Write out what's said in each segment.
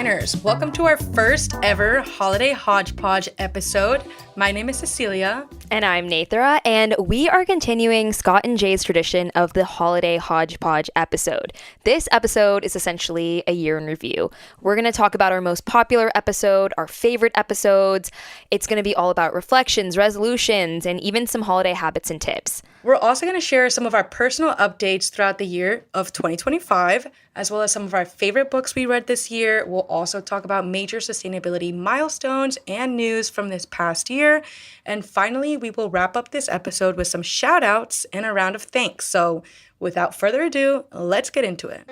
Definers. Welcome to our first ever Holiday Hodge-Podge episode. My name is Cecilia. And I'm Nethra, and we are continuing Scott and Jay's tradition of the Holiday Hodge-Podge episode. This episode is essentially a year in review. We're going to talk about our most popular episode, our favorite episodes. It's going to be all about reflections, resolutions, and even some holiday habits and tips. We're also going to share some of our personal updates throughout the year of 2025, as well as some of our favorite books we read this year. We'll also talk about major sustainability milestones and news from this past year. And finally, we will wrap up this episode with some shout outs and a round of thanks. So without further ado, let's get into it.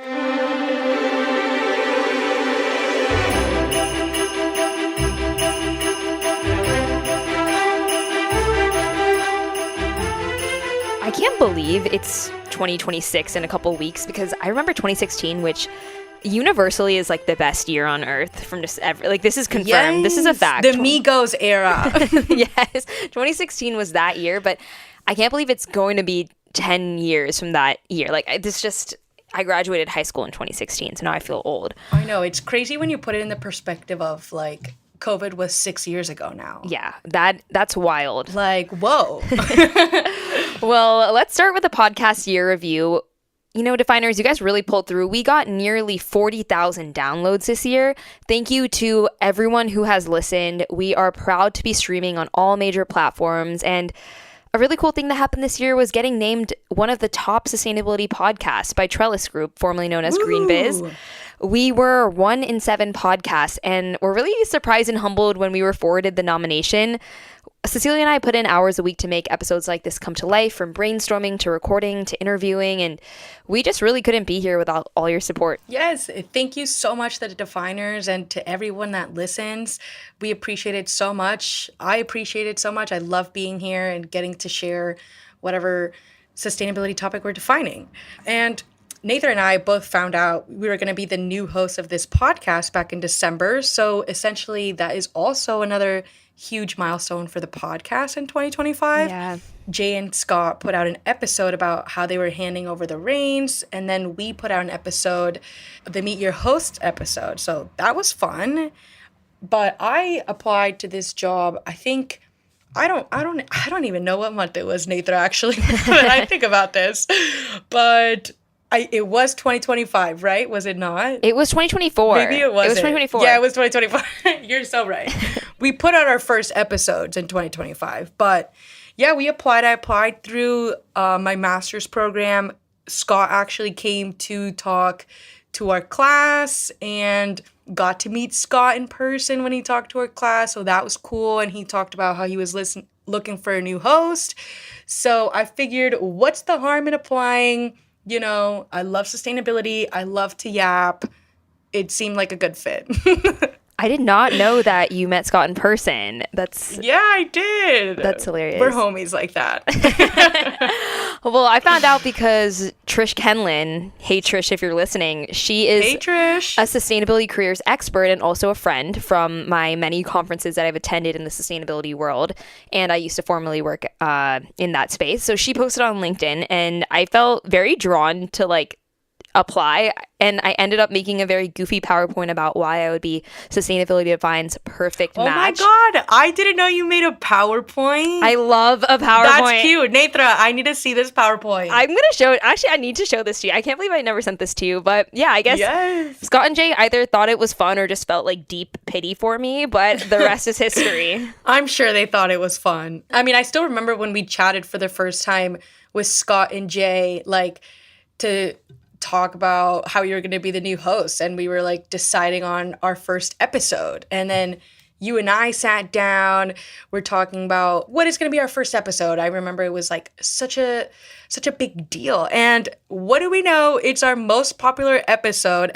I can't believe it's 2026 in a couple weeks, because I remember 2016, which universally is like the best year on earth from just ever. Like, this is confirmed. Yes, this is a fact. The Migos era. Yes, 2016 was that year, but I can't believe it's going to be 10 years from that year. Like, I graduated high school in 2016, so now I feel old. I know, it's crazy when you put it in the perspective of like COVID was 6 years ago now. Yeah, that's wild. Like, whoa. Well, let's start with the podcast year review. You know, Definers, you guys really pulled through. We got nearly 40,000 downloads this year. Thank you to everyone who has listened. We are proud to be streaming on all major platforms. And a really cool thing that happened this year was getting named one of the top sustainability podcasts by Trellis Group, formerly known as Green Biz. We were 1 in 7 podcasts, and we're really surprised and humbled when we were forwarded the nomination. Cecilia and I put in hours a week to make episodes like this come to life, from brainstorming to recording to interviewing, and we just really couldn't be here without all your support. Yes, thank you so much to the Definers and to everyone that listens. We appreciate it so much. I appreciate it so much. I love being here and getting to share whatever sustainability topic we're defining. And Nathan and I both found out we were going to be the new hosts of this podcast back in December. So essentially, that is also another huge milestone for the podcast in 2025. Yeah. Jay and Scott put out an episode about how they were handing over the reins, and then we put out an episode, the Meet Your Host episode. So that was fun. But I applied to this job, I think, I don't even know what month it was, Nathan, actually, when I think about this. But it was 2025, right? Was it not? It was 2024. Maybe it was. It was 2024. Yeah, it was 2024. You're so right. We put out our first episodes in 2025. But yeah, we applied. I applied through my master's program. Scott actually came to talk to our class and got to meet Scott in person when he talked to our class. So that was cool. And he talked about how he was looking for a new host. So I figured, what's the harm in applying? You know, I love sustainability. I love to yap. It seemed like a good fit. I did not know that you met Scott in person. Yeah, I did. That's hilarious. We're homies like that. Well, I found out because Trish Kenlin, hey Trish, if you're listening, she is a sustainability careers expert and also a friend from my many conferences that I've attended in the sustainability world. And I used to formerly work in that space. So she posted on LinkedIn, and I felt very drawn to apply, and I ended up making a very goofy PowerPoint about why I would be Sustainability Define's perfect match. Oh my God, I didn't know you made a PowerPoint. I love a PowerPoint. That's cute. Nethra, I need to see this PowerPoint. I'm going to show it. Actually, I need to show this to you. I can't believe I never sent this to you, but yeah, I guess Scott and Jay either thought it was fun or just felt like deep pity for me, but the rest is history. I'm sure they thought it was fun. I mean, I still remember when we chatted for the first time with Scott and Jay, to talk about how you were going to be the new host, and we were deciding on our first episode, and then you and I sat down, we're talking about what is going to be our first episode. I remember it was such a big deal, and what do we know? It's our most popular episode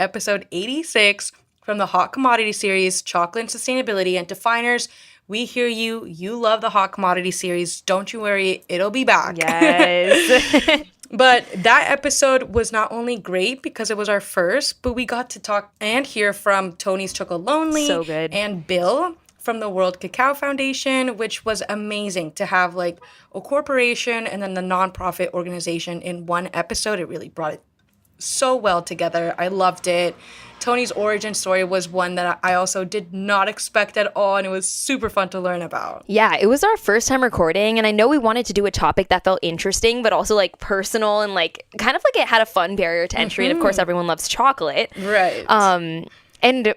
86 from the Hot Commodity series, Chocolate and Sustainability. And Definers, we hear you. You love the Hot Commodity series. Don't you worry, it'll be back. Yes. But that episode was not only great because it was our first, but we got to talk and hear from Tony's Choco Lonely and Bill from the World Cacao Foundation, which was amazing to have a corporation and then the nonprofit organization in one episode. It really brought it so well together. I loved it. Tony's origin story was one that I also did not expect at all, and it was super fun to learn about. Yeah, it was our first time recording, and I know we wanted to do a topic that felt interesting, but also like personal and like kind of like it had a fun barrier to entry. And of course, everyone loves chocolate. Right. And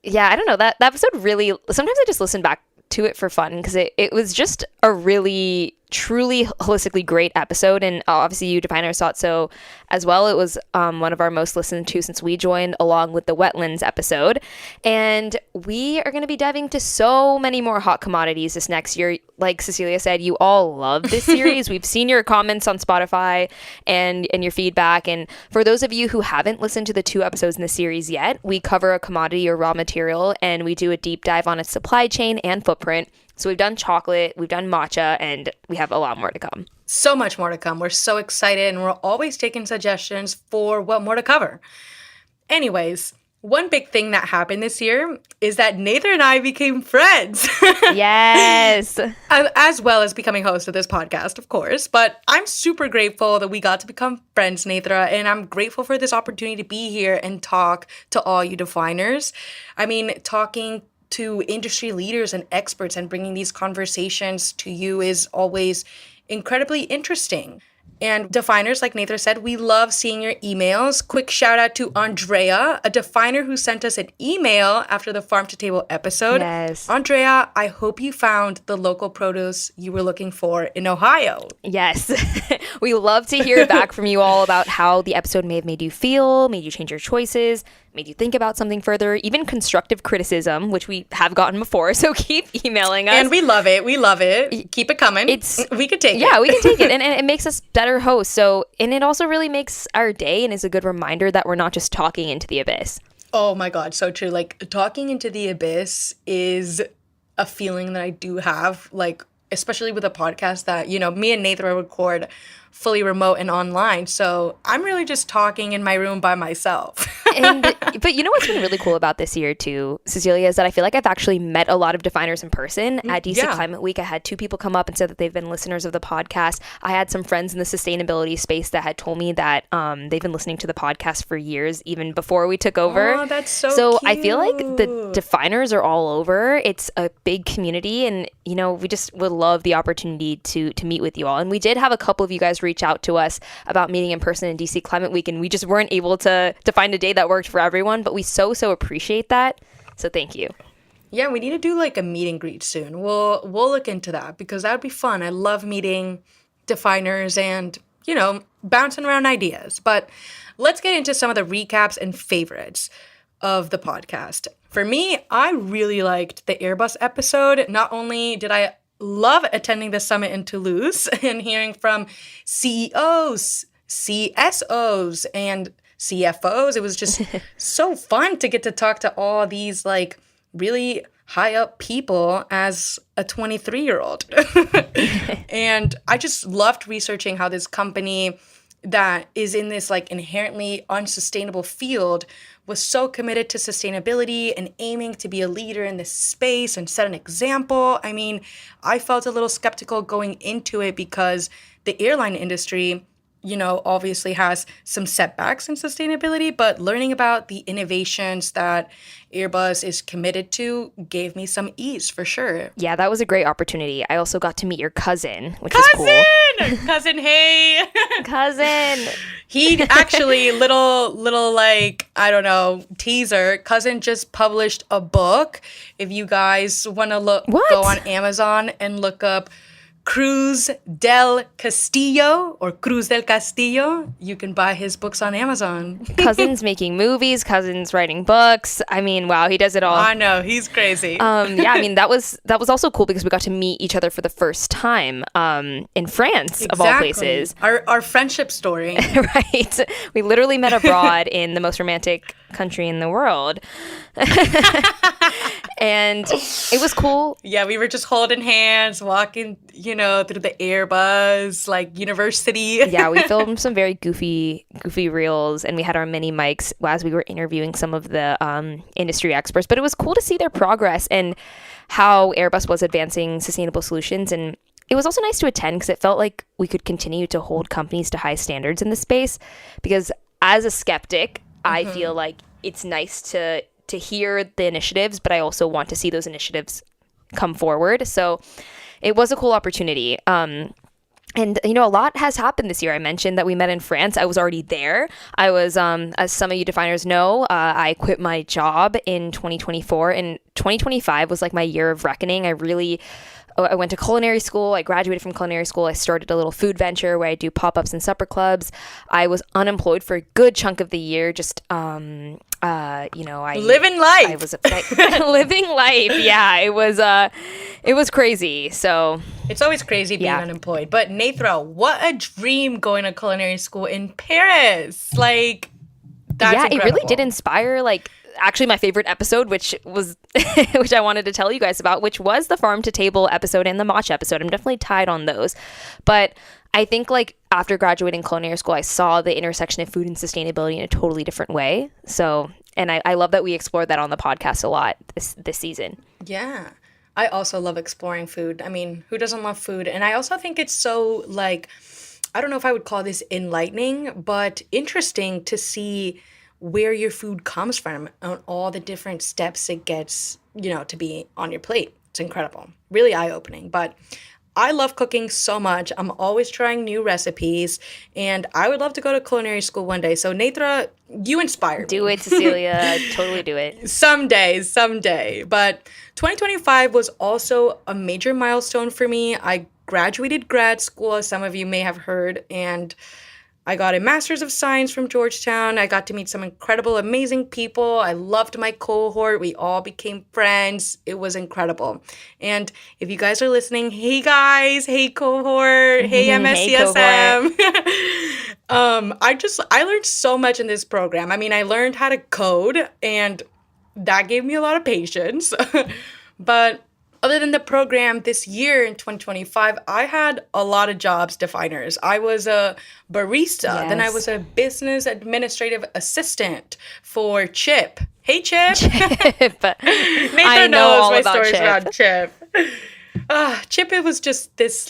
yeah, I don't know, that episode really, sometimes I just listen back to it for fun because it was just a really truly holistically great episode, and obviously you definers thought so as well. It was one of our most listened to since we joined, along with the wetlands episode, and we are going to be diving into so many more hot commodities this next year. Like Cecilia said, you all love this series. We've seen your comments on Spotify and your feedback, and for those of you who haven't listened to the 2 episodes in the series yet, we cover a commodity or raw material and we do a deep dive on its supply chain and footprint. So we've done chocolate, we've done matcha, and we have a lot more to come. So much more to come. We're so excited, and we're always taking suggestions for what more to cover. Anyways, one big thing that happened this year is that Nethra and I became friends. Yes. As well as becoming host of this podcast, of course. But I'm super grateful that we got to become friends, Nethra, and I'm grateful for this opportunity to be here and talk to all you definers. I mean, talking to industry leaders and experts and bringing these conversations to you is always incredibly interesting. And definers, like Nethra said, we love seeing your emails. Quick shout out to Andrea, a definer who sent us an email after the Farm to Table episode. Yes. Andrea, I hope you found the local produce you were looking for in Ohio. Yes. We love to hear back from you all about how the episode may have made you feel, made you change your choices, made you think about something further, even constructive criticism, which we have gotten before. So keep emailing us. And we love it. We love it. Keep it coming. We could take it. Yeah, we can take it. And it makes us better hosts. So, and it also really makes our day and is a good reminder that we're not just talking into the abyss. Oh my God, so true. Like, talking into the abyss is a feeling that I do have, like, especially with a podcast that, you know, me and Nethra record fully remote and online. So I'm really just talking in my room by myself. But you know what's been really cool about this year too, Cecilia, is that I feel like I've actually met a lot of definers in person. At DC Climate Week, I had 2 people come up and said that they've been listeners of the podcast. I had some friends in the sustainability space that had told me that they've been listening to the podcast for years, even before we took over. Oh, that's so cute. I feel like the definers are all over. It's a big community, and you know, we just would love the opportunity to meet with you all. And we did have a couple of you guys reach out to us about meeting in person in DC Climate Week, and we just weren't able to find a day that worked for everyone, but we so appreciate that. So thank you. Yeah, we need to do like a meet and greet soon. We'll look into that because that would be fun. I love meeting definers and, you know, bouncing around ideas. But let's get into some of the recaps and favorites of the podcast. For me, I really liked the Airbus episode. Not only did I love attending the summit in Toulouse and hearing from CEOs, CSOs, and CFOs. It was just so fun to get to talk to all these like really high up people as a 23-year-old. And I just loved researching how this company that is in this like inherently unsustainable field was so committed to sustainability and aiming to be a leader in this space and set an example. I mean, I felt a little skeptical going into it because the airline industry, you know, obviously has some setbacks in sustainability, but learning about the innovations that Airbus is committed to gave me some ease for sure. Yeah, that was a great opportunity. I also got to meet your cousin, which was cool. Cousin, hey. Cousin. He actually, little like, I don't know, teaser, cousin just published a book. If you guys want to go on Amazon and look up Cruz del Castillo or Cruz del Castillo, you can buy his books on Amazon. Cousin's making movies, cousin's writing books. I mean, wow, he does it all. I know, he's crazy. Yeah, I mean, that was also cool because we got to meet each other for the first time in France, of all places. Our friendship story. Right. We literally met abroad in the most romantic country in the world. And it was cool. Yeah, we were just holding hands, walking, you know, through the Airbus, like university. Yeah, we filmed some very goofy reels, and we had our mini mics as we were interviewing some of the industry experts. But it was cool to see their progress and how Airbus was advancing sustainable solutions. And it was also nice to attend because it felt like we could continue to hold companies to high standards in the space, because as a skeptic, I feel like it's nice to hear the initiatives, but I also want to see those initiatives come forward. So it was a cool opportunity. And, a lot has happened this year. I mentioned that we met in France. I was already there. I was, as some of you definers know, I quit my job in 2024. And 2025 was like my year of reckoning. I went to culinary school. I graduated from culinary school. I started a little food venture where I do pop-ups and supper clubs. I was unemployed for a good chunk of the year. Just, living life. I was living life. Yeah, it was crazy. So it's always crazy being unemployed. But Nethra, what a dream going to culinary school in Paris. Like, that's incredible. It really did inspire, actually my favorite episode, which was which I wanted to tell you guys about, which was the farm to table episode and the matcha episode. I'm definitely tied on those. But I think after graduating culinary school, I saw the intersection of food and sustainability in a totally different way. So, and I love that we explored that on the podcast a lot this season. Yeah. I also love exploring food. I mean, who doesn't love food? And I also think it's so I don't know if I would call this enlightening, but interesting to see where your food comes from and all the different steps it gets, to be on your plate. It's incredible. Really eye-opening. But I love cooking so much. I'm always trying new recipes, and I would love to go to culinary school one day. So, Nethra, you inspire me. Do it, Cecilia. Totally do it. Someday. But 2025 was also a major milestone for me. I graduated grad school, as some of you may have heard, and I got a Master's of Science from Georgetown. I got to meet some incredible, amazing people. I loved my cohort. We all became friends. It was incredible. And if you guys are listening, hey guys, hey cohort, hey MSCSM. Hey, I learned so much in this program. I mean, I learned how to code, and that gave me a lot of patience. But other than the program, this year in 2025, I had a lot of jobs definers. I was a barista. Then I was a business administrative assistant for Chip. Hey, Chip. I know all my about stories Chip. around Chip. Chip, it was just this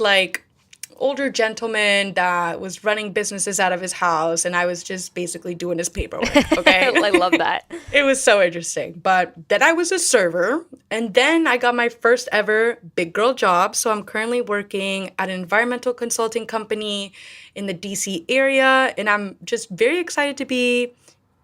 older gentleman that was running businesses out of his house, and I was just basically doing his paperwork, okay? I love that. It was so interesting. But then I was a server, and then I got my first ever big girl job. So I'm currently working at an environmental consulting company in the DC area, and I'm just very excited to be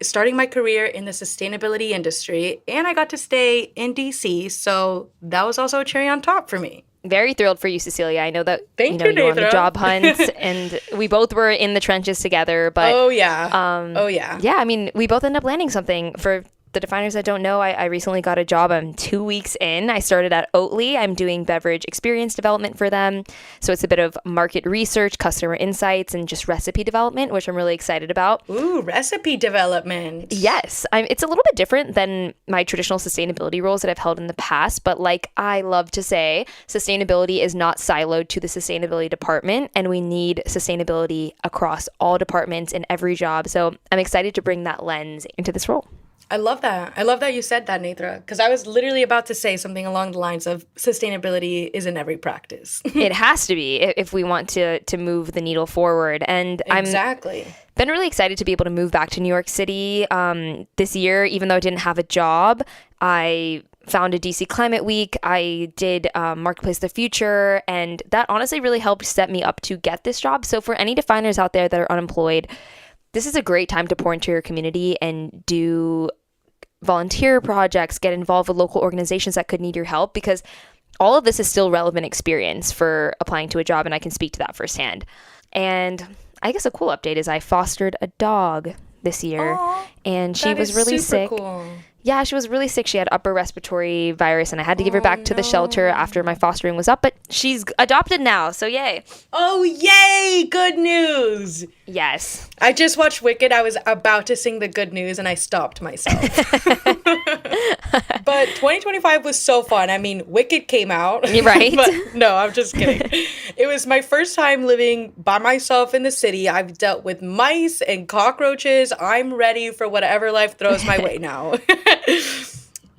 starting my career in the sustainability industry, and I got to stay in DC, so that was also a cherry on top for me. Very thrilled for you, Cecilia. I know that you're on the job hunt, and we both were in the trenches together. But yeah. I mean, we both ended up landing something. For the definers that don't know, I recently got a job. I'm 2 weeks in. I started at Oatly. I'm doing beverage experience development for them. So it's a bit of market research, customer insights, and just recipe development, which I'm really excited about. Ooh, recipe development. Yes. It's a little bit different than my traditional sustainability roles that I've held in the past. But like I love to say, sustainability is not siloed to the sustainability department, and we need sustainability across all departments in every job. So I'm excited to bring that lens into this role. I love that. I love that you said that, Nethra, because I was literally about to say something along the lines of sustainability is in every practice. It has to be if we want to move the needle forward. And exactly. I've been really excited to be able to move back to New York City this year, even though I didn't have a job. I found a DC Climate Week. I did Marketplace of the Future, and that honestly really helped set me up to get this job. So for any definers out there that are unemployed, this is a great time to pour into your community and do volunteer projects, get involved with local organizations that could need your help, because all of this is still relevant experience for applying to a job, and I can speak to that firsthand. And I guess a cool update is I fostered a dog this year. Aww, and she was really sick. Cool. Yeah, she was really sick. She had upper respiratory virus, and I had to give her back to the shelter after my fostering was up, but she's adopted now, so yay. Oh, yay! Good news! Yes. I just watched Wicked. I was about to sing the good news, and I stopped myself. But 2025 was so fun. I mean, Wicked came out. Right? But no, I'm just kidding. It was my first time living by myself in the city. I've dealt with mice and cockroaches. I'm ready for whatever life throws my way now.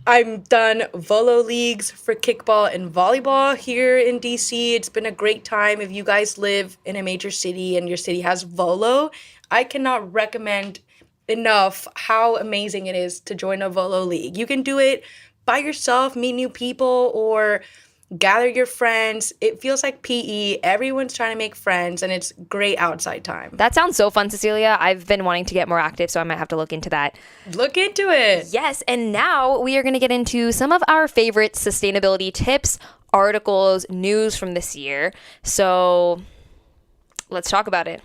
I'm done Volo leagues for kickball and volleyball here in DC. It's been a great time. If you guys live in a major city and your city has Volo, I cannot recommend enough how amazing it is to join a Volo League. You can do it by yourself, meet new people, or gather your friends. It feels like PE. Everyone's trying to make friends, and it's great outside time. That sounds so fun, Cecilia. I've been wanting to get more active, so I might have to look into that. Look into it. Yes, and now we are going to get into some of our favorite sustainability tips, articles, news from this year. So let's talk about it.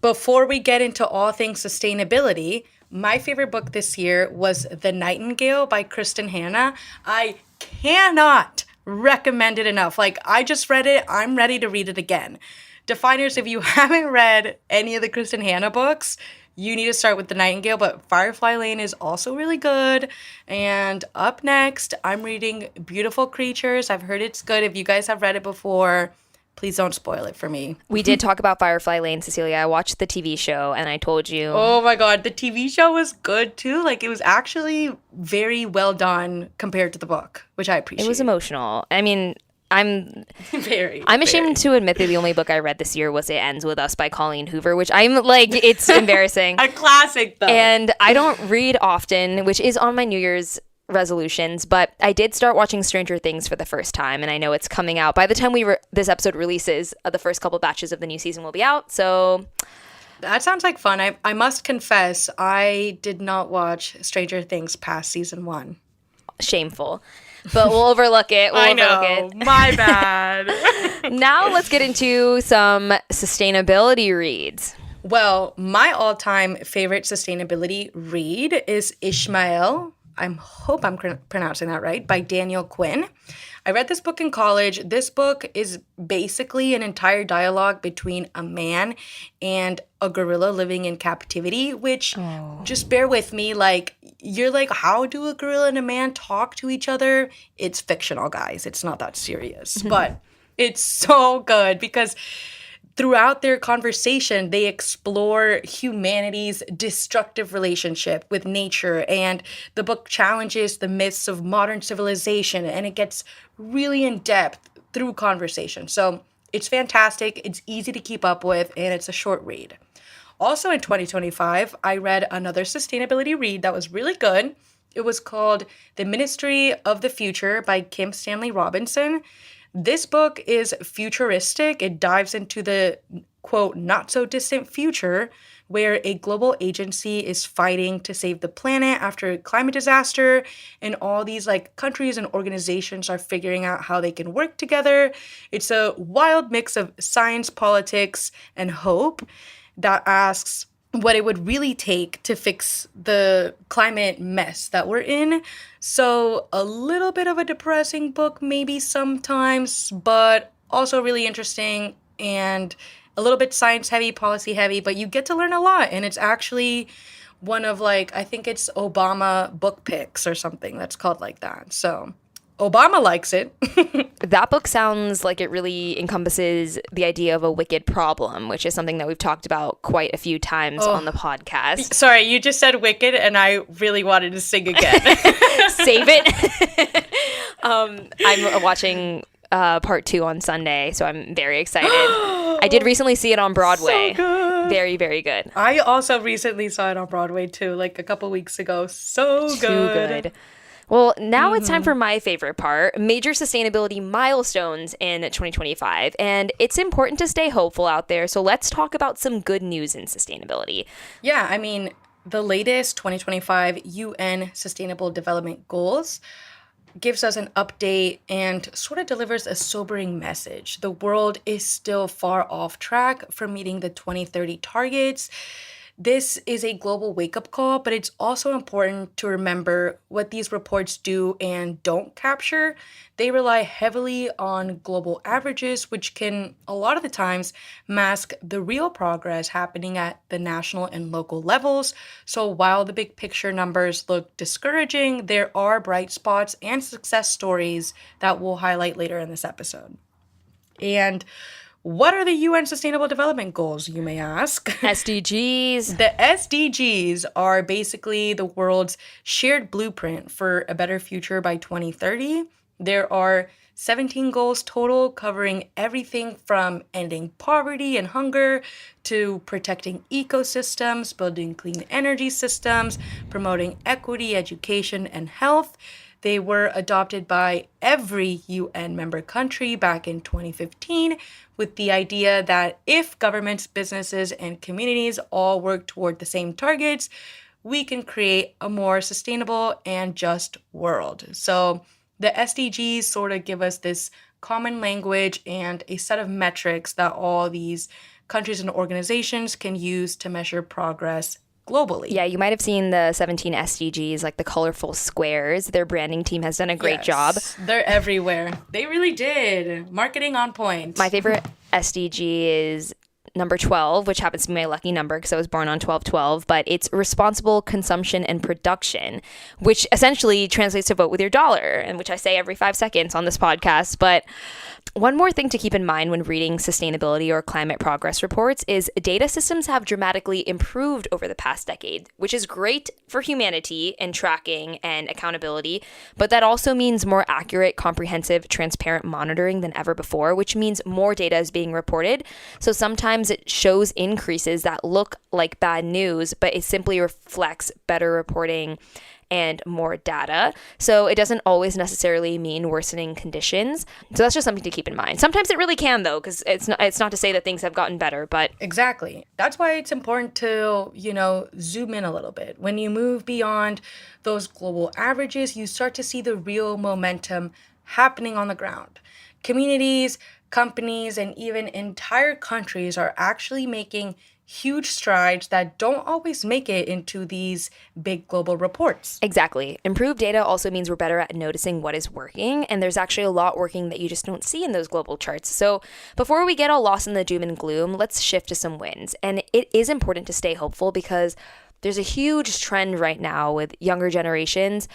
Before we get into all things sustainability, my favorite book this year was The Nightingale by Kristen Hanna. I cannot recommend it enough. Like, I just read it. I'm ready to read it again. Definers, if you haven't read any of the Kristen Hanna books, you need to start with The Nightingale, but Firefly Lane is also really good. And up next, I'm reading Beautiful Creatures. I've heard it's good. If you guys have read it before, please don't spoil it for me. We did talk about Firefly Lane, Cecilia. I watched the TV show and I told you. Oh my God, the TV show was good too. Like, it was actually very well done compared to the book, which I appreciate. It was emotional. I mean, I'm ashamed very. to admit that the only book I read this year was It Ends With Us by Colleen Hoover, which I'm like, it's embarrassing. A classic though. And I don't read often, which is on my New Year's resolutions, but I did start watching Stranger Things for the first time, and I know it's coming out. By the time this episode releases, the first couple batches of the new season will be out, so... That sounds like fun. I must confess, I did not watch Stranger Things past season 1. Shameful. But we'll overlook it. I know. My bad. Now let's get into some sustainability reads. Well, my all-time favorite sustainability read is Ishmael. I hope I'm pronouncing that right, by Daniel Quinn. I read this book in college. This book is basically an entire dialogue between a man and a gorilla living in captivity, which, just bear with me, like, you're like, how do a gorilla and a man talk to each other? It's fictional, guys. It's not that serious. But it's so good because throughout their conversation, they explore humanity's destructive relationship with nature, and the book challenges the myths of modern civilization, and it gets really in depth through conversation. So it's fantastic, it's easy to keep up with, and it's a short read. Also in 2025, I read another sustainability read that was really good. It was called The Ministry of the Future by Kim Stanley Robinson. This book is futuristic. It dives into the, quote, not so distant future where a global agency is fighting to save the planet after a climate disaster, and all these like countries and organizations are figuring out how they can work together. It's a wild mix of science, politics, and hope that asks what it would really take to fix the climate mess that we're in. So a little bit of a depressing book maybe sometimes, but also really interesting and a little bit science heavy, policy heavy, but you get to learn a lot. And it's actually one of like, I think it's Obama book picks or something that's called like that. So Obama likes it. That book sounds like it really encompasses the idea of a wicked problem, which is something that we've talked about quite a few times on the podcast. Sorry, you just said wicked and I really wanted to sing again. Save it. I'm watching part 2 on Sunday, so I'm very excited. I did recently see it on Broadway. So good. Very, very good. I also recently saw it on Broadway too, like a couple weeks ago. So good. Too good. Well, now it's time for my favorite part, major sustainability milestones in 2025. And it's important to stay hopeful out there. So let's talk about some good news in sustainability. Yeah, I mean, the latest 2025 UN Sustainable Development Goals gives us an update and sort of delivers a sobering message. The world is still far off track from meeting the 2030 targets. This is a global wake-up call, but it's also important to remember what these reports do and don't capture. They rely heavily on global averages, which can, a lot of the times, mask the real progress happening at the national and local levels. So while the big picture numbers look discouraging, there are bright spots and success stories that we'll highlight later in this episode. And what are the UN Sustainable Development Goals, you may ask? SDGs. The SDGs are basically the world's shared blueprint for a better future by 2030. There are 17 goals total, covering everything from ending poverty and hunger to protecting ecosystems, building clean energy systems, promoting equity, education, and health. They were adopted by every UN member country back in 2015 with the idea that if governments, businesses, and communities all work toward the same targets, we can create a more sustainable and just world. So the SDGs sort of give us this common language and a set of metrics that all these countries and organizations can use to measure progress globally. Yeah, you might have seen the 17 SDGs, like the colorful squares. Their branding team has done a great job. They're everywhere. They really did. Marketing on point. My favorite SDG is number 12, which happens to be my lucky number because I was born on 12/12, but it's responsible consumption and production, which essentially translates to vote with your dollar, and which I say every 5 seconds on this podcast. But one more thing to keep in mind when reading sustainability or climate progress reports is data systems have dramatically improved over the past decade, which is great for humanity in tracking and accountability, but that also means more accurate, comprehensive, transparent monitoring than ever before, which means more data is being reported. So sometimes it shows increases that look like bad news, but it simply reflects better reporting and more data. So it doesn't always necessarily mean worsening conditions. So that's just something to keep in mind. Sometimes it really can, though, because it's not to say that things have gotten better, but... Exactly. That's why it's important to, zoom in a little bit. When you move beyond those global averages, you start to see the real momentum happening on the ground. Communities, companies, and even entire countries are actually making huge strides that don't always make it into these big global reports. Exactly. Improved data also means we're better at noticing what is working, and there's actually a lot working that you just don't see in those global charts. So before we get all lost in the doom and gloom, let's shift to some wins. And it is important to stay hopeful because there's a huge trend right now with younger generations,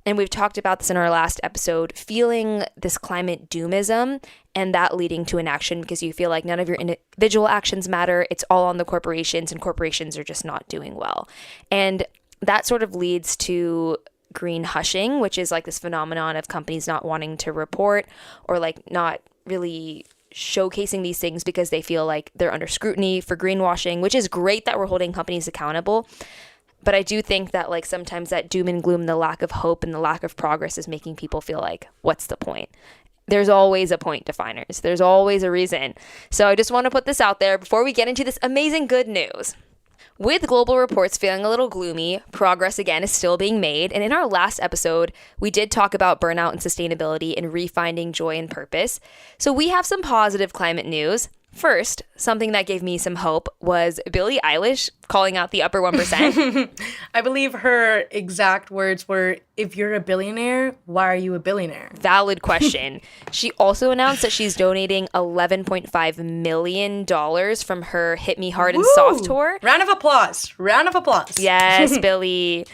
and we've talked about this in our last episode, feeling this climate doomism and that leading to inaction because you feel like none of your individual actions matter. It's all on the corporations, and corporations are just not doing well. And that sort of leads to green hushing, which is like this phenomenon of companies not wanting to report or like not really showcasing these things because they feel like they're under scrutiny for greenwashing, which is great that we're holding companies accountable. But I do think that like sometimes that doom and gloom, the lack of hope and the lack of progress is making people feel like, what's the point? There's always a point, definers. There's always a reason. So I just want to put this out there before we get into this amazing good news. With global reports feeling a little gloomy, progress again is still being made. And in our last episode, we did talk about burnout and sustainability and refinding joy and purpose. So we have some positive climate news. First, something that gave me some hope was Billie Eilish calling out the upper 1%. I believe her exact words were, if you're a billionaire, why are you a billionaire? Valid question. She also announced that she's donating $11.5 million from her Hit Me Hard and Soft tour. Round of applause. Round of applause. Yes, Billie.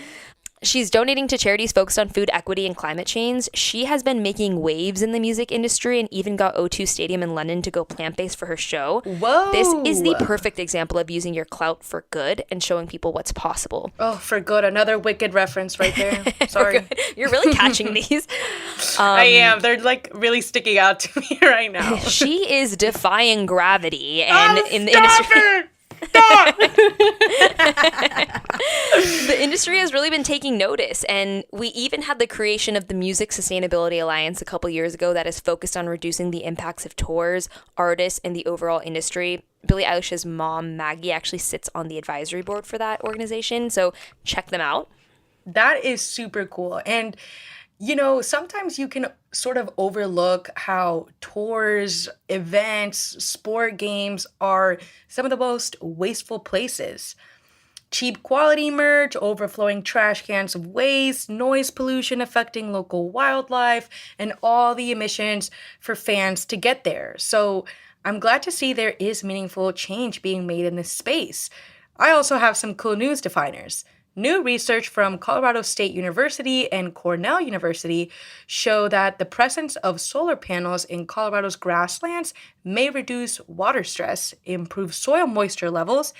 She's donating to charities focused on food equity and climate change. She has been making waves in the music industry and even got O2 Stadium in London to go plant-based for her show. Whoa! This is the perfect example of using your clout for good and showing people what's possible. Oh, for good. Another Wicked reference right there. Sorry. You're really catching these. I am. They're like really sticking out to me right now. She is defying gravity and in the industry. It! The industry has really been taking notice, and we even had the creation of the Music Sustainability Alliance a couple years ago that is focused on reducing the impacts of tours, artists, and the overall industry. Billie Eilish's mom, Maggie, actually sits on the advisory board for that organization, so check them out. That is super cool. And sometimes you can sort of overlook how tours, events, sport games are some of the most wasteful places. Cheap quality merch, overflowing trash cans of waste, noise pollution affecting local wildlife, and all the emissions for fans to get there. So I'm glad to see there is meaningful change being made in this space. I also have some cool news definers. New research from Colorado State University and Cornell University show that the presence of solar panels in Colorado's grasslands may reduce water stress, improve soil moisture levels,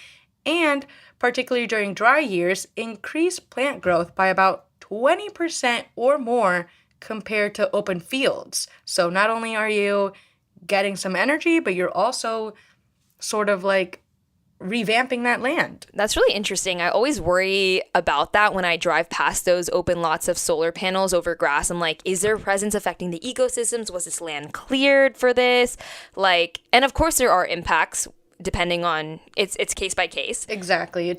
and, particularly during dry years, increase plant growth by about 20% or more compared to open fields. So not only are you getting some energy, but you're also sort of like revamping that land. That's really interesting. I always worry about that when I drive past those open lots of solar panels over grass. I'm like, is their presence affecting the ecosystems? Was this land cleared for this? Like, and of course there are impacts depending on it's case by case. Exactly.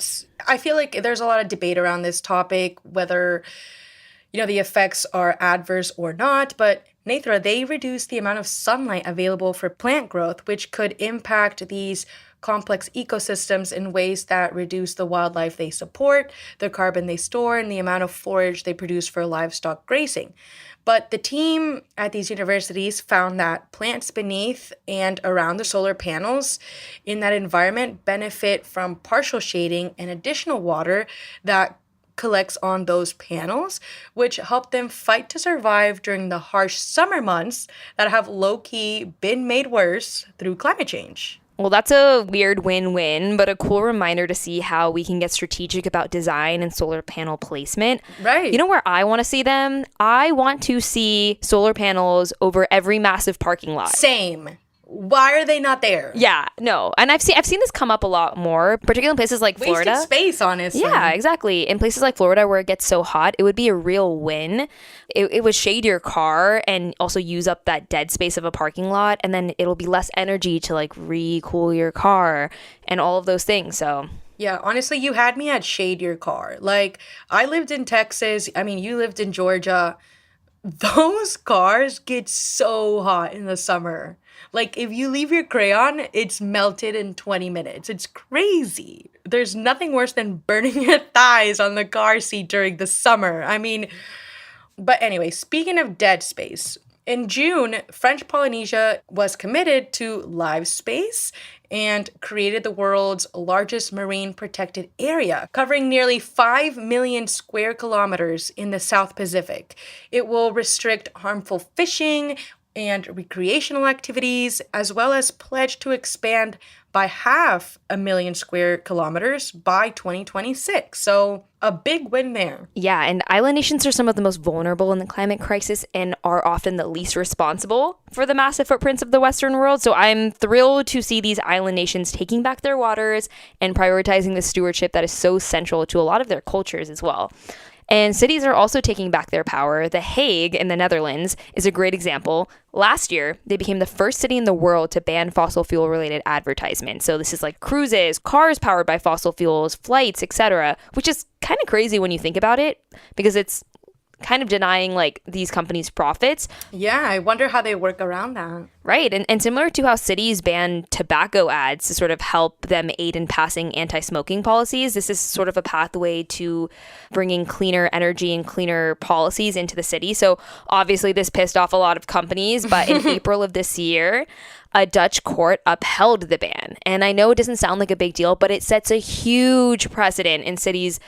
I feel like there's a lot of debate around this topic, whether, the effects are adverse or not, but Nethra, they reduce the amount of sunlight available for plant growth, which could impact these complex ecosystems in ways that reduce the wildlife they support, the carbon they store, and the amount of forage they produce for livestock grazing. But the team at these universities found that plants beneath and around the solar panels in that environment benefit from partial shading and additional water that collects on those panels, which help them fight to survive during the harsh summer months that have low-key been made worse through climate change. Well, that's a weird win-win, but a cool reminder to see how we can get strategic about design and solar panel placement. Right. You know where I want to see them? I want to see solar panels over every massive parking lot. Same. Why are they not there? Yeah, no. And I've seen this come up a lot more, particularly in places like Florida. Wasted space, honestly. Yeah, exactly. In places like Florida where it gets so hot, it would be a real win. It would shade your car and also use up that dead space of a parking lot, and then it'll be less energy to like re-cool your car and all of those things. So yeah, honestly, you had me at shade your car. Like, I lived in Texas. I mean, you lived in Georgia. Those cars get so hot in the summer. Like, if you leave your crayon, it's melted in 20 minutes. It's crazy. There's nothing worse than burning your thighs on the car seat during the summer. I mean, but anyway, speaking of dead space, in June, French Polynesia was committed to live space and created the world's largest marine protected area, covering nearly 5 million square kilometers in the South Pacific. It will restrict harmful fishing and recreational activities, as well as pledge to expand by 500,000 square kilometers by 2026. So a big win there. yeah, and island nations are some of the most vulnerable in the climate crisis and are often the least responsible for the massive footprints of the Western world. So I'm thrilled to see these island nations taking back their waters and prioritizing the stewardship that is so central to a lot of their cultures as well. And cities are also taking back their power. The Hague in the Netherlands is a great example. Last year, they became the first city in the world to ban fossil fuel related advertisements. So this is like cruises, cars powered by fossil fuels, flights, etc., which is kind of crazy when you think about it because it's kind of denying like these companies' profits. Yeah, I wonder how they work around that. Right. And similar to how cities ban tobacco ads to sort of help them aid in passing anti-smoking policies, this is sort of a pathway to bringing cleaner energy and cleaner policies into the city. So obviously this pissed off a lot of companies, but in April of this year, a Dutch court upheld the ban. And I know it doesn't sound like a big deal, but it sets a huge precedent in cities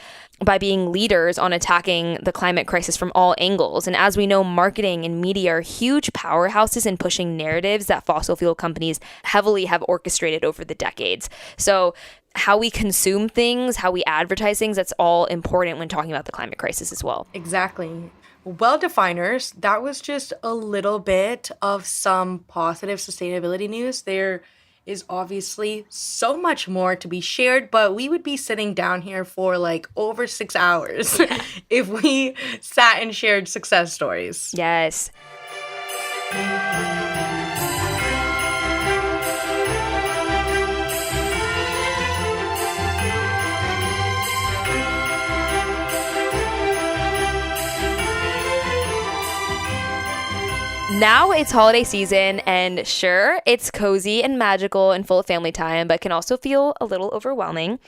by being leaders on attacking the climate crisis from all angles. And as we know, marketing and media are huge powerhouses in pushing narratives that fossil fuel companies heavily have orchestrated over the decades. So how we consume things, how we advertise things, that's all important when talking about the climate crisis as well. Exactly. Well, definers, that was just a little bit of some positive sustainability news. There is obviously so much more to be shared, but we would be sitting down here for like over 6 hours if we sat and shared success stories. Yes. Now it's holiday season, and sure, it's cozy and magical and full of family time, but can also feel a little overwhelming.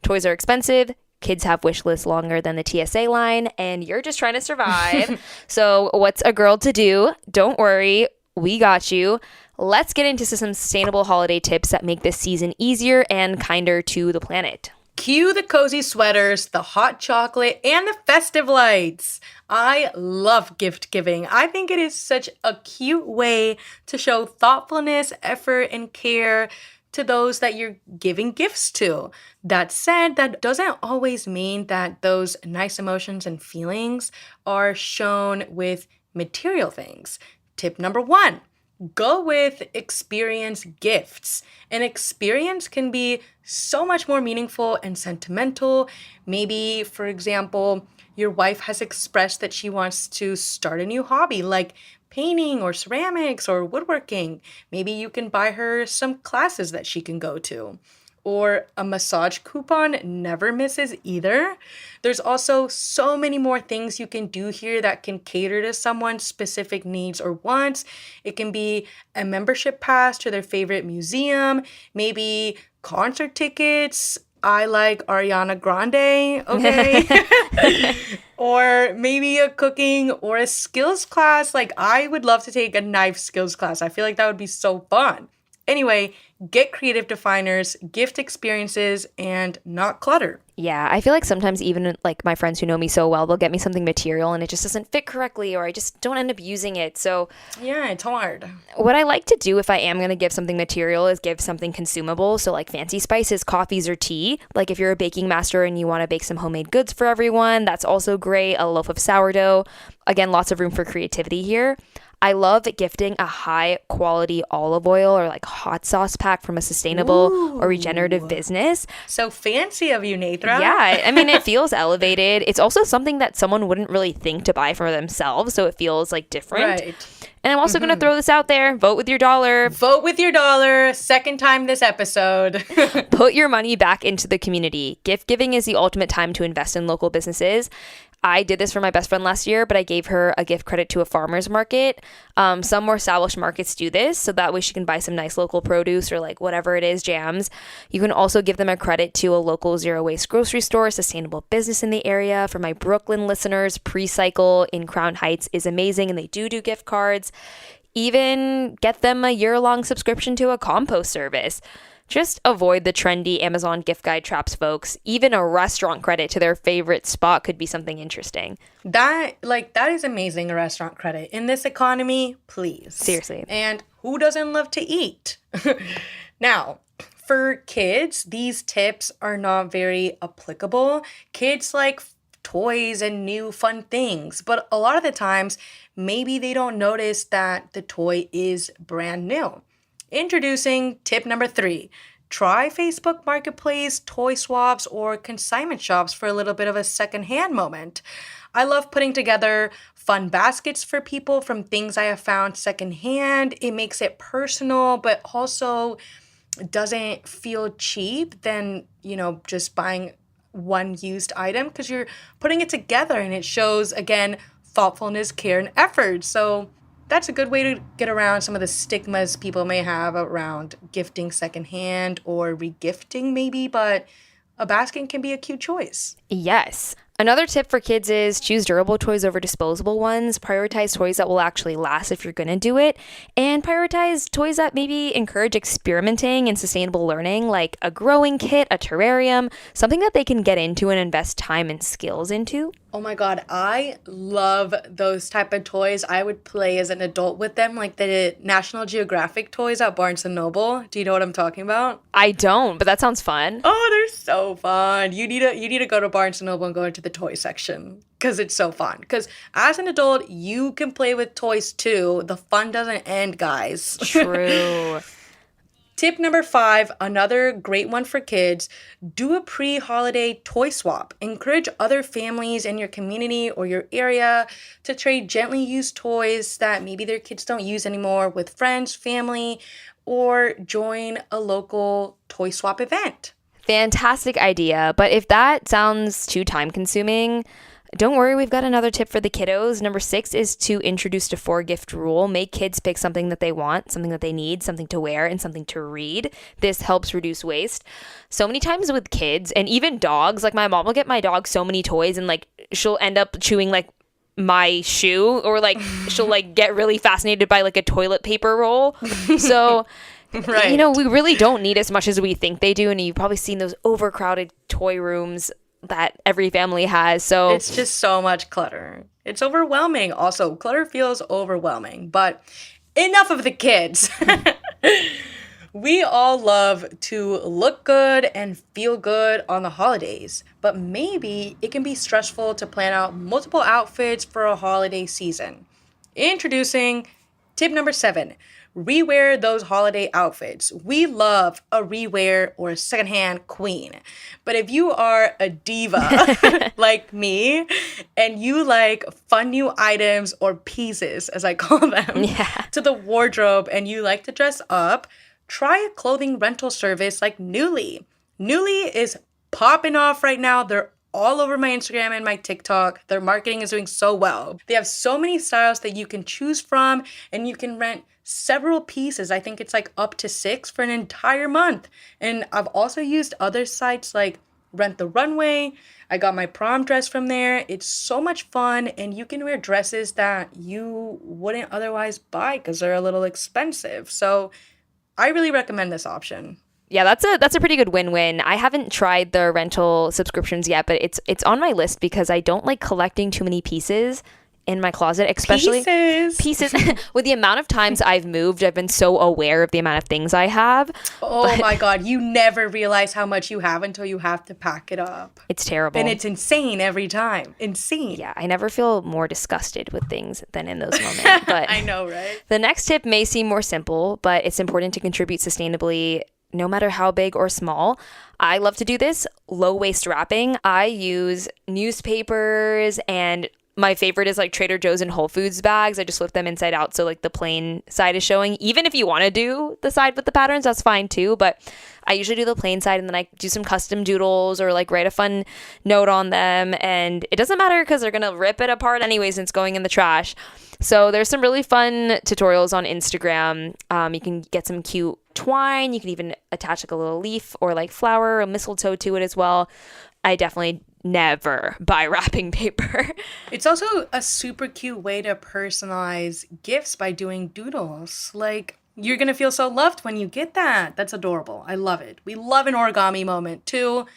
Toys are expensive, kids have wish lists longer than the TSA line, and you're just trying to survive. So what's a girl to do? Don't worry, we got you. Let's get into some sustainable holiday tips that make this season easier and kinder to the planet. Cue the cozy sweaters, the hot chocolate, and the festive lights. I love gift giving. I think it is such a cute way to show thoughtfulness, effort, and care to those that you're giving gifts to. That said, that doesn't always mean that those nice emotions and feelings are shown with material things. Tip number 1, go with experience gifts. An experience can be so much more meaningful and sentimental. Maybe, for example, your wife has expressed that she wants to start a new hobby like painting or ceramics or woodworking. Maybe you can buy her some classes that she can go to. Or a massage coupon never misses either. There's also so many more things you can do here that can cater to someone's specific needs or wants. It can be a membership pass to their favorite museum, maybe concert tickets. I like Ariana Grande, okay? Or maybe a cooking or a skills class. Like, I would love to take a knife skills class. I feel like that would be so fun. Anyway, get creative definers, gift experiences, and not clutter. Yeah, I feel like sometimes even like my friends who know me so well, they'll get me something material and it just doesn't fit correctly or I just don't end up using it. So yeah, it's hard. What I like to do if I am going to give something material is give something consumable. So like fancy spices, coffees, or tea. Like if you're a baking master and you want to bake some homemade goods for everyone, that's also great. A loaf of sourdough. Again, lots of room for creativity here. I love gifting a high quality olive oil or like hot sauce pack from a sustainable or regenerative business. So fancy of you, Nethra. Yeah, I mean, it feels elevated. It's also something that someone wouldn't really think to buy for themselves, so it feels like different. Right. And I'm also going to throw this out there. Vote with your dollar. Vote with your dollar. Second time this episode. Put your money back into the community. Gift giving is the ultimate time to invest in local businesses. I did this for my best friend last year, but I gave her a gift credit to a farmer's market. Some more established markets do this, so that way she can buy some nice local produce or like whatever it is, jams. You can also give them a credit to a local zero waste grocery store, sustainable business in the area. For my Brooklyn listeners, Pre-Cycle in Crown Heights is amazing, and they do gift cards. Even get them a year-long subscription to a compost service. Just avoid the trendy Amazon gift guide traps, folks. Even a restaurant credit to their favorite spot could be something interesting. That is amazing, a restaurant credit. In this economy, please. Seriously. And who doesn't love to eat? Now, for kids, these tips are not very applicable. Kids like toys and new fun things, but a lot of the times, maybe they don't notice that the toy is brand new. Introducing tip number 3. Try Facebook Marketplace, toy swaps, or consignment shops for a little bit of a secondhand moment. I love putting together fun baskets for people from things I have found secondhand. It makes it personal, but also doesn't feel cheap than, just buying one used item because you're putting it together and it shows, again, thoughtfulness, care, and effort. So that's a good way to get around some of the stigmas people may have around gifting secondhand or regifting maybe, but a basket can be a cute choice. Yes. Another tip for kids is choose durable toys over disposable ones. Prioritize toys that will actually last if you're going to do it. And prioritize toys that maybe encourage experimenting and sustainable learning, like a growing kit, a terrarium, something that they can get into and invest time and skills into. Oh my God, I love those type of toys. I would play as an adult with them, like the National Geographic toys at Barnes & Noble. Do you know what I'm talking about? I don't, but that sounds fun. Oh, they're so fun. You need to go to Barnes & Noble and go into the toy section because it's so fun. Because as an adult, you can play with toys too. The fun doesn't end, guys. True. Tip number 5, another great one for kids, do a pre-holiday toy swap. Encourage other families in your community or your area to trade gently used toys that maybe their kids don't use anymore with friends, family, or join a local toy swap event. Fantastic idea, but if that sounds too time consuming, don't worry, we've got another tip for the kiddos. Number 6 is to introduce the 4-gift rule. Make kids pick something that they want, something that they need, something to wear, and something to read. This helps reduce waste. So many times with kids and even dogs, like my mom will get my dog so many toys and like she'll end up chewing like my shoe or like she'll like get really fascinated by like a toilet paper roll. So right. We really don't need as much as we think they do. And you've probably seen those overcrowded toy rooms that every family has. So it's just so much clutter. It's overwhelming. Also, clutter feels overwhelming, but enough of the kids. We all love to look good and feel good on the holidays, but maybe it can be stressful to plan out multiple outfits for a holiday season. Introducing tip number 7. Rewear those holiday outfits. We love a rewear or a secondhand queen. But if you are a diva like me and you like fun new items or pieces, as I call them, to the wardrobe and you like to dress up, try a clothing rental service like Nuuly. Nuuly is popping off right now. They're all over my Instagram and my TikTok. Their marketing is doing so well. They have so many styles that you can choose from and you can rent several pieces. I think it's like up to 6 for an entire month. And I've also used other sites like Rent the Runway. I got my prom dress from there. It's so much fun and you can wear dresses that you wouldn't otherwise buy because they're a little expensive. So I really recommend this option. Yeah, that's a pretty good win-win. I haven't tried the rental subscriptions yet, but it's on my list because I don't like collecting too many pieces in my closet, especially pieces. With the amount of times I've moved, I've been so aware of the amount of things I have. My God, you never realize how much you have until you have to pack it up. It's terrible. And it's insane every time. Insane. Yeah, I never feel more disgusted with things than in those moments. But I know, right? The next tip may seem more simple, but it's important to contribute sustainably no matter how big or small. I love to do this, low waste wrapping. I use newspapers, and my favorite is like Trader Joe's and Whole Foods bags. I just flip them inside out so like the plain side is showing. Even if you want to do the side with the patterns, that's fine too. But I usually do the plain side and then I do some custom doodles or like write a fun note on them. And it doesn't matter because they're going to rip it apart anyways and it's going in the trash. So there's some really fun tutorials on Instagram. You can get some cute twine. You can even attach like a little leaf or like flower or mistletoe to it as well. I definitely never buy wrapping paper. It's also a super cute way to personalize gifts by doing doodles. Like, you're going to feel so loved when you get that. That's adorable. I love it. We love an origami moment too.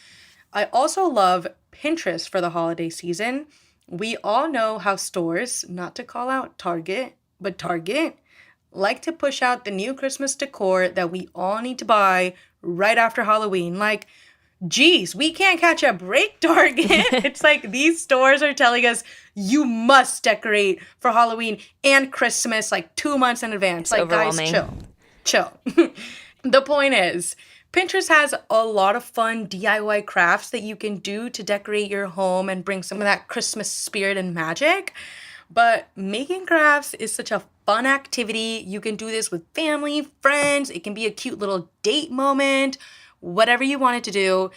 I also love Pinterest for the holiday season. We all know how stores, not to call out Target, but Target, like to push out the new Christmas decor that we all need to buy right after Halloween. Like, geez, we can't catch a break, Target. It's like these stores are telling us you must decorate for Halloween and Christmas like 2 months in advance. It's like, guys, chill. The point is, Pinterest has a lot of fun DIY crafts that you can do to decorate your home and bring some of that Christmas spirit and magic. But making crafts is such a fun activity. You can do this with family, friends. It can be a cute little date moment. Whatever you wanted to do,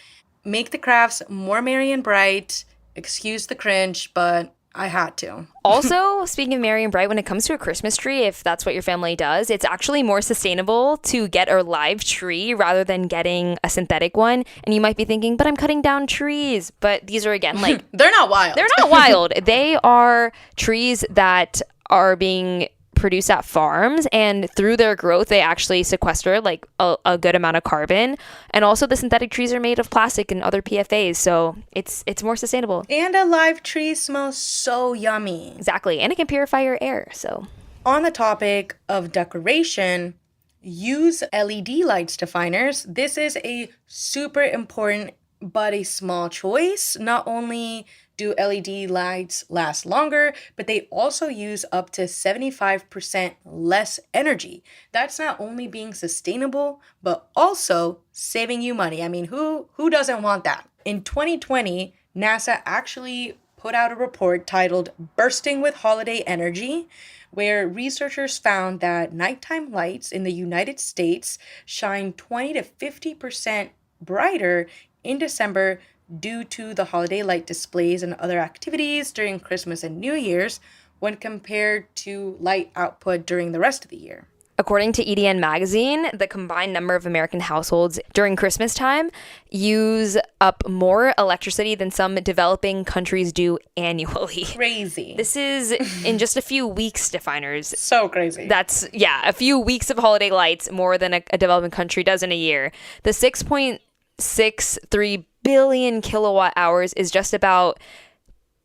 make the crafts more merry and bright. Excuse the cringe, but I had to. Also, speaking of merry and bright, when it comes to a Christmas tree, if that's what your family does, it's actually more sustainable to get a live tree rather than getting a synthetic one. And you might be thinking, but I'm cutting down trees. But these are, again, like... They're not wild. They're not wild. They are trees that are being produced at farms, and through their growth they actually sequester like a good amount of carbon. And also the synthetic trees are made of plastic and other PFAs, so it's more sustainable. And a live tree smells so yummy. Exactly. And it can purify your air. So on the topic of decoration, use LED lights, definers. This is a super important but a small choice. Not only do LED lights last longer, but they also use up to 75% less energy. That's not only being sustainable, but also saving you money. I mean, who doesn't want that? In 2020, NASA actually put out a report titled Bursting with Holiday Energy, where researchers found that nighttime lights in the United States shine 20 to 50% brighter in December due to the holiday light displays and other activities during Christmas and New Year's when compared to light output during the rest of the year. According to EDN magazine, the combined number of American households during Christmas time use up more electricity than some developing countries do annually. Crazy. This is in just a few weeks, definers. So crazy. That's, a few weeks of holiday lights more than a developing country does in a year. The 6.63 billion kilowatt hours is just about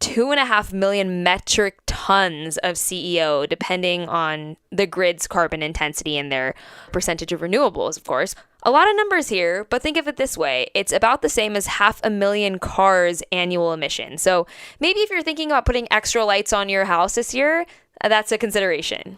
2.5 million metric tons of CEO, depending on the grid's carbon intensity and their percentage of renewables, of course. A lot of numbers here, but think of it this way. It's about the same as 500,000 cars' annual emissions. So maybe if you're thinking about putting extra lights on your house this year, that's a consideration.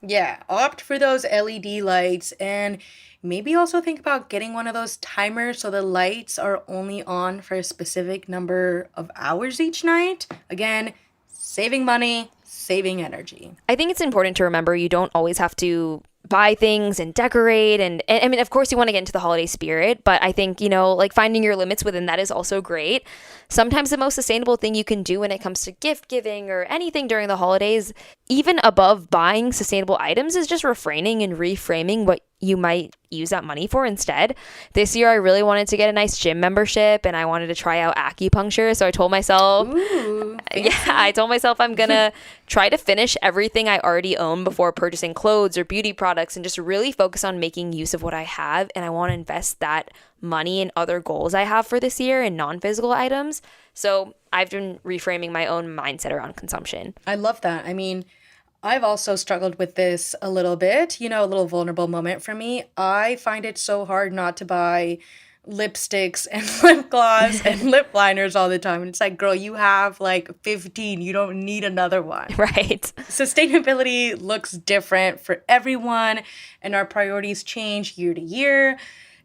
Yeah, opt for those LED lights, and maybe also think about getting one of those timers so the lights are only on for a specific number of hours each night. Again, saving money, saving energy. I think it's important to remember you don't always have to buy things and decorate. And I mean, of course, you want to get into the holiday spirit, but I think, like finding your limits within that is also great. Sometimes the most sustainable thing you can do when it comes to gift giving or anything during the holidays, even above buying sustainable items, is just refraining and reframing what you might use that money for instead. This year, I really wanted to get a nice gym membership and I wanted to try out acupuncture. So I told myself, I told myself I'm going to try to finish everything I already own before purchasing clothes or beauty products and just really focus on making use of what I have. And I want to invest that money in other goals I have for this year in non-physical items. So I've been reframing my own mindset around consumption. I love that. I mean, I've also struggled with this a little bit, a little vulnerable moment for me. I find it so hard not to buy lipsticks and lip gloss and lip liners all the time. And it's like, girl, you have like 15. You don't need another one. Right. Sustainability looks different for everyone, and our priorities change year to year.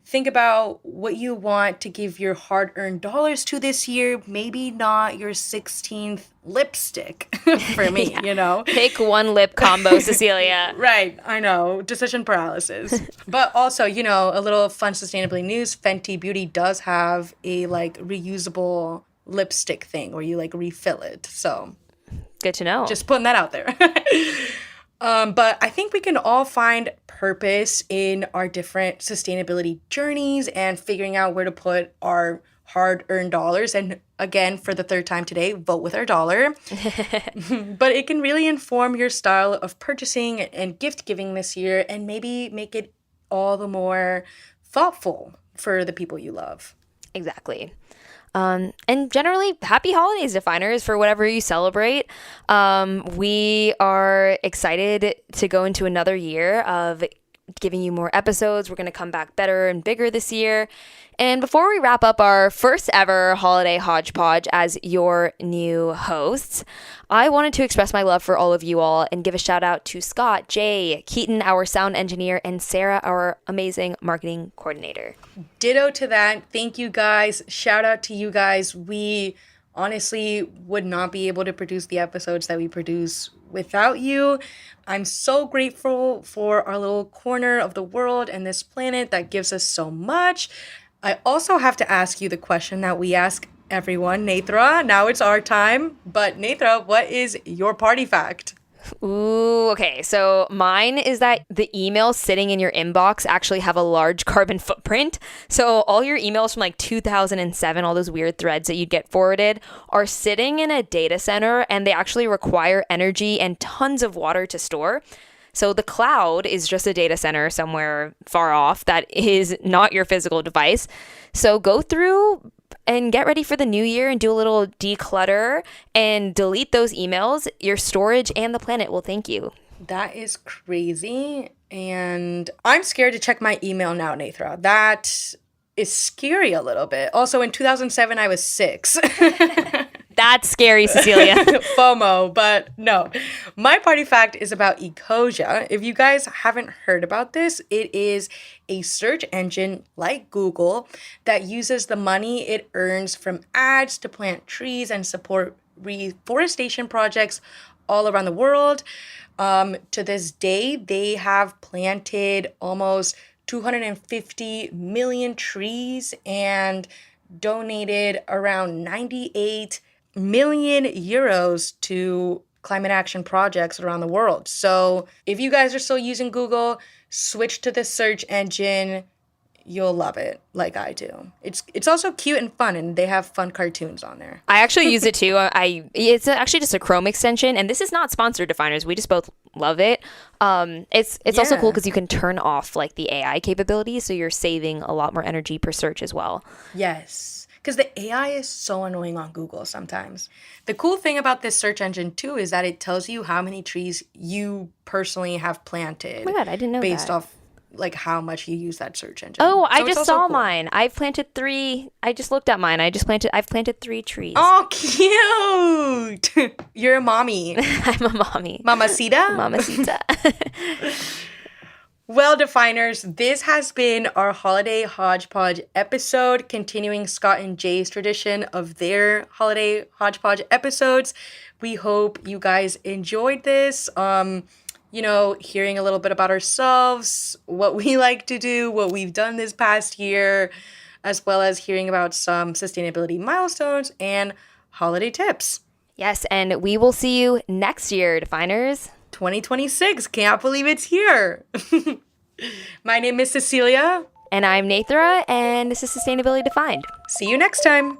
Think about what you want to give your hard-earned dollars to this year. Maybe not your 16th lipstick for me, Pick one lip combo, Cecilia. Right, I know. Decision paralysis. But also, a little fun sustainability news. Fenty Beauty does have a, reusable lipstick thing where you, refill it. So good to know. Just putting that out there. But I think we can all find purpose in our different sustainability journeys and figuring out where to put our hard-earned dollars. And again, for the third time today, vote with our dollar. But it can really inform your style of purchasing and gift giving this year and maybe make it all the more thoughtful for the people you love. Exactly. And generally, happy holidays, Definers, for whatever you celebrate. We are excited to go into another year of giving you more episodes. We're going to come back better and bigger this year. And before we wrap up our first ever Holiday Hodge-Podge as your new hosts, I wanted to express my love for all of you all and give a shout out to Scott, Jay, Keaton, our sound engineer, and Sarah, our amazing marketing coordinator. Ditto to that. Thank you guys. Shout out to you guys. We honestly would not be able to produce the episodes that we produce without you. I'm so grateful for our little corner of the world and this planet that gives us so much. I also have to ask you the question that we ask everyone. Nethra, now it's our time. But Nethra, what is your party fact? Ooh, okay. So mine is that the emails sitting in your inbox actually have a large carbon footprint. So all your emails from 2007, all those weird threads that you'd get forwarded, are sitting in a data center, and they actually require energy and tons of water to store. So the cloud is just a data center somewhere far off that is not your physical device. So go through and get ready for the new year and do a little declutter and delete those emails. Your storage and the planet will thank you. That is crazy. And I'm scared to check my email now, Nethra. That is scary a little bit. Also, in 2007, I was 6. That's scary, Cecilia. FOMO, but no. My party fact is about Ecosia. If you guys haven't heard about this, it is a search engine like Google that uses the money it earns from ads to plant trees and support reforestation projects all around the world. To this day, they have planted almost 250 million trees and donated around 98 million euros to climate action projects around the world. So if you guys are still using Google, switch to the search engine. You'll love it like I do. It's also cute and fun, and they have fun cartoons on there. I actually use it too. It's actually just a Chrome extension, and this is not sponsored, Definers. We just both love it. It's also cool because you can turn off the AI capabilities, so you're saving a lot more energy per search as well. Yes. because the AI is so annoying on Google sometimes. The cool thing about this search engine too is that it tells you how many trees you personally have planted. Oh my God, I didn't know based that. off like how much you use that search engine. Oh, I So it's just also saw cool. mine. I've planted 3. I just looked at mine. I've planted 3 trees. Oh, cute! You're a mommy. I'm a mommy. Mamacita? Mamacita. Well, Definers, this has been our Holiday Hodge-Podge episode, continuing Scott and Jay's tradition of their Holiday Hodge-Podge episodes. We hope you guys enjoyed this. Hearing a little bit about ourselves, what we like to do, what we've done this past year, as well as hearing about some sustainability milestones and holiday tips. Yes, and we will see you next year, Definers. 2026. Can't believe it's here. My name is Cecilia. And I'm Nethra, and this is Sustainability Defined. See you next time.